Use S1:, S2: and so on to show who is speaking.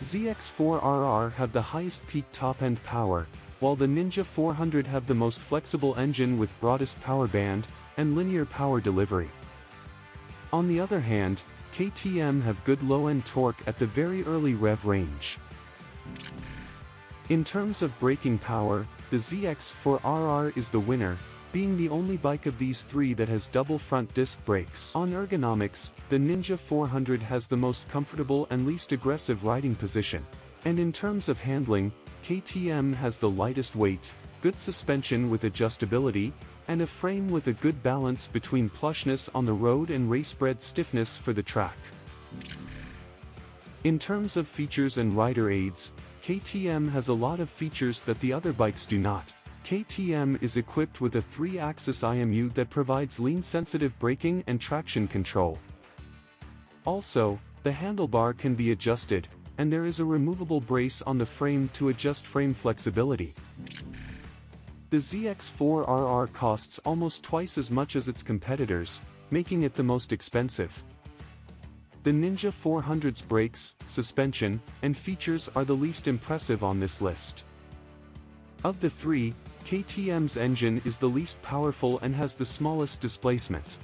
S1: ZX-4RR have the highest peak top-end power, while the Ninja 400 have the most flexible engine with broadest power band and linear power delivery. On the other hand, KTM have good low-end torque at the very early rev range. In terms of braking power, the ZX-4RR is the winner, being the only bike of these three that has double front disc brakes. On ergonomics, the Ninja 400 has the most comfortable and least aggressive riding position. And in terms of handling, KTM has the lightest weight, good suspension with adjustability, and a frame with a good balance between plushness on the road and race-bred stiffness for the track. In terms of features and rider aids, KTM has a lot of features that the other bikes do not. KTM is equipped with a 3-axis IMU that provides lean-sensitive braking and traction control. Also, the handlebar can be adjusted, and there is a removable brace on the frame to adjust frame flexibility. The ZX-4RR costs almost twice as much as its competitors, making it the most expensive. The Ninja 400's brakes, suspension, and features are the least impressive on this list. Of the three, KTM's engine is the least powerful and has the smallest displacement.